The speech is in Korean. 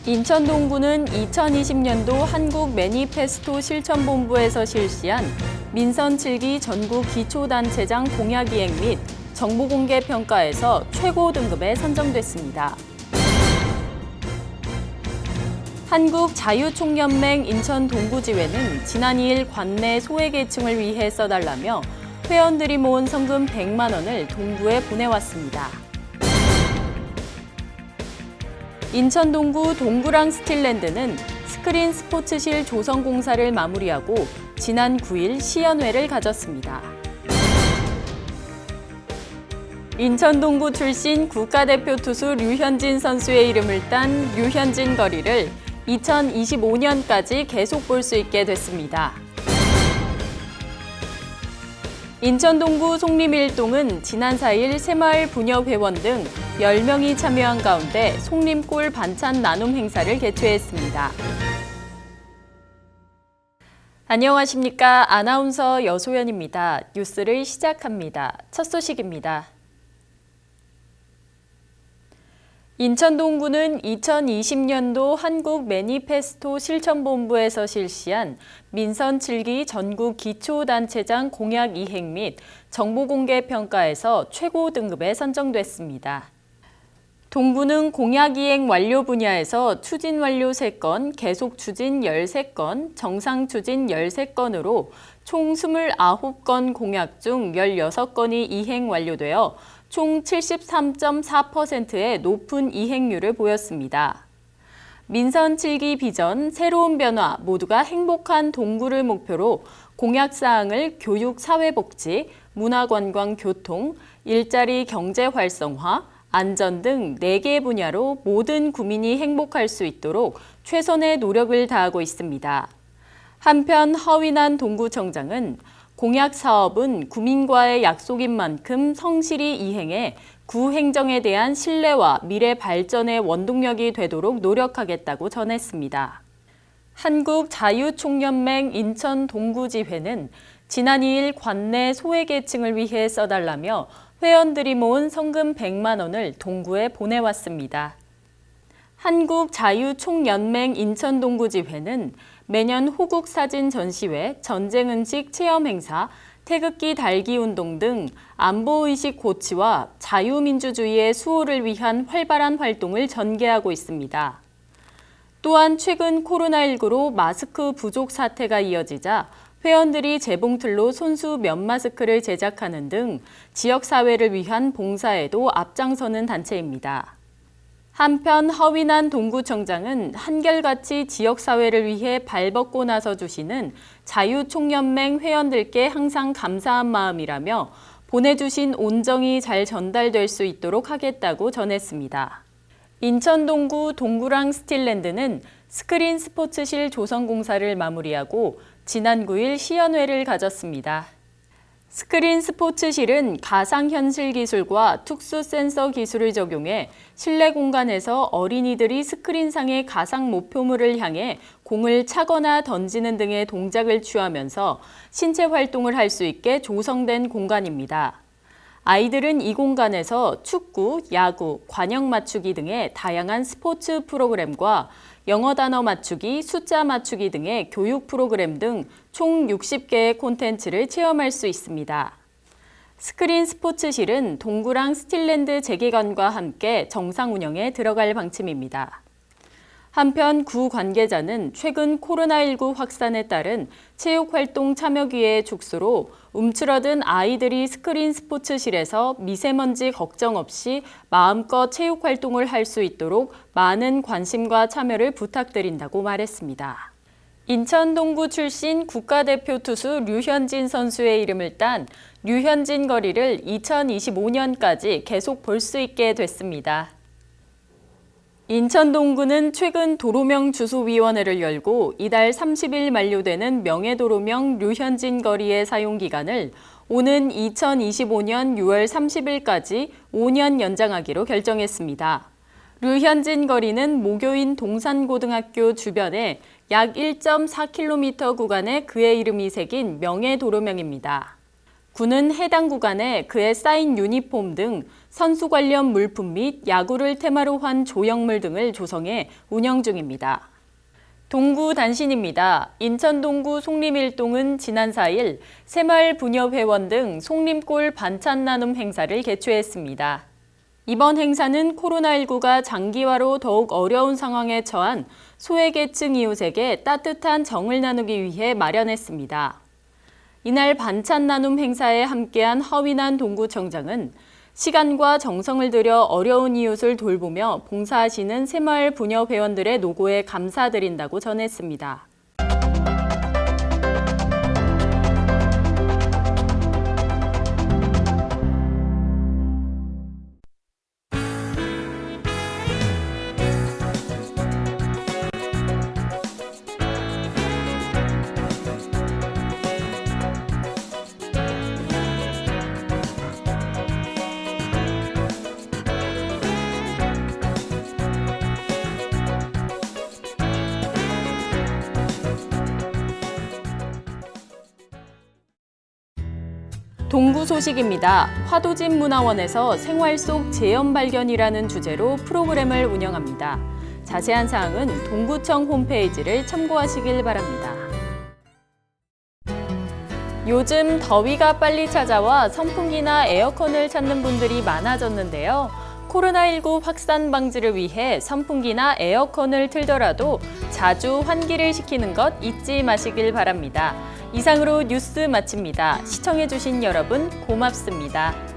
인천 동구는 2020년도 한국 매니페스토 실천본부에서 실시한 민선 7기 전국 기초단체장 공약이행 및 정보공개 평가에서 최고 등급에 선정됐습니다. 한국자유총연맹 인천 동구지회는 지난 2일 관내 소외계층을 위해 써달라며 회원들이 모은 성금 100만 원을 동구에 보내왔습니다. 인천 동구 동구랑 스틸랜드는 스크린 스포츠실 조성 공사를 마무리하고 지난 9일 시연회를 가졌습니다. 인천 동구 출신 국가대표 투수 류현진 선수의 이름을 딴 류현진 거리를 2025년까지 계속 볼 수 있게 됐습니다. 인천 동구 송림일동은 지난 4일 새마을 부녀회원 등 10명이 참여한 가운데 송림골 반찬 나눔 행사를 개최했습니다. 안녕하십니까. 아나운서 여소연입니다. 뉴스를 시작합니다. 첫 소식입니다. 인천 동구는 2020년도 한국 매니페스토 실천본부에서 실시한 민선 7기 전국 기초단체장 공약 이행 및 정보공개 평가에서 최고 등급에 선정됐습니다. 동구는 공약 이행 완료 분야에서 추진 완료 3건, 계속 추진 13건, 정상 추진 13건으로 총 29건 공약 중 16건이 이행 완료되어 총 73.4%의 높은 이행률을 보였습니다. 민선 7기 비전, 새로운 변화, 모두가 행복한 동구를 목표로 공약사항을 교육, 사회복지, 문화관광, 교통, 일자리 경제 활성화, 안전 등 4개 분야로 모든 구민이 행복할 수 있도록 최선의 노력을 다하고 있습니다. 한편 허위난 동구청장은 공약 사업은 구민과의 약속인 만큼 성실히 이행해 구 행정에 대한 신뢰와 미래 발전의 원동력이 되도록 노력하겠다고 전했습니다. 한국자유총연맹 인천 동구지회는 지난 2일 관내 소외계층을 위해 써달라며 회원들이 모은 성금 100만 원을 동구에 보내왔습니다. 한국자유총연맹 인천 동구지회는 매년 호국 사진 전시회, 전쟁 음식 체험 행사, 태극기 달기 운동 등 안보의식 고취와 자유민주주의의 수호를 위한 활발한 활동을 전개하고 있습니다. 또한 최근 코로나19로 마스크 부족 사태가 이어지자 회원들이 재봉틀로 손수 면 마스크를 제작하는 등 지역사회를 위한 봉사에도 앞장서는 단체입니다. 한편 허위난 동구청장은 한결같이 지역사회를 위해 발벗고 나서주시는 자유총연맹 회원들께 항상 감사한 마음이라며 보내주신 온정이 잘 전달될 수 있도록 하겠다고 전했습니다. 인천 동구 동구랑 스틸랜드는 스크린 스포츠실 조성 공사를 마무리하고 지난 9일 시연회를 가졌습니다. 스크린 스포츠실은 가상현실 기술과 특수 센서 기술을 적용해 실내 공간에서 어린이들이 스크린상의 가상 목표물을 향해 공을 차거나 던지는 등의 동작을 취하면서 신체 활동을 할 수 있게 조성된 공간입니다. 아이들은 이 공간에서 축구, 야구, 관역 맞추기 등의 다양한 스포츠 프로그램과 영어 단어 맞추기, 숫자 맞추기 등의 교육 프로그램 등 총 60개의 콘텐츠를 체험할 수 있습니다. 스크린 스포츠실은 동구랑 스틸랜드 재개관과 함께 정상 운영에 들어갈 방침입니다. 한편 구 관계자는 최근 코로나19 확산에 따른 체육활동 참여 기회의 축소로 움츠러든 아이들이 스크린 스포츠실에서 미세먼지 걱정 없이 마음껏 체육활동을 할 수 있도록 많은 관심과 참여를 부탁드린다고 말했습니다. 인천 동구 출신 국가대표 투수 류현진 선수의 이름을 딴 류현진 거리를 2025년까지 계속 볼 수 있게 됐습니다. 인천 동구는 최근 도로명 주소위원회를 열고 이달 30일 만료되는 명예도로명 류현진 거리의 사용기간을 오는 2025년 6월 30일까지 5년 연장하기로 결정했습니다. 류현진 거리는 모교인 동산고등학교 주변에 약 1.4km 구간에 그의 이름이 새긴 명예도로명입니다. 군은 해당 구간에 그에 쌓인 유니폼 등 선수 관련 물품 및 야구를 테마로 한 조형물 등을 조성해 운영 중입니다. 동구 단신입니다. 인천 동구 송림일동은 지난 4일 새마을 부녀회원 등 송림골 반찬 나눔 행사를 개최했습니다. 이번 행사는 코로나19가 장기화로 더욱 어려운 상황에 처한 소외계층 이웃에게 따뜻한 정을 나누기 위해 마련했습니다. 이날 반찬 나눔 행사에 함께한 허위난 동구청장은 시간과 정성을 들여 어려운 이웃을 돌보며 봉사하시는 새마을 부녀 회원들의 노고에 감사드린다고 전했습니다. 동구 소식입니다. 화도진 문화원에서 생활 속 재현 발견이라는 주제로 프로그램을 운영합니다. 자세한 사항은 동구청 홈페이지를 참고하시길 바랍니다. 요즘 더위가 빨리 찾아와 선풍기나 에어컨을 찾는 분들이 많아졌는데요. 코로나19 확산 방지를 위해 선풍기나 에어컨을 틀더라도 자주 환기를 시키는 것 잊지 마시길 바랍니다. 이상으로 뉴스 마칩니다. 시청해주신 여러분 고맙습니다.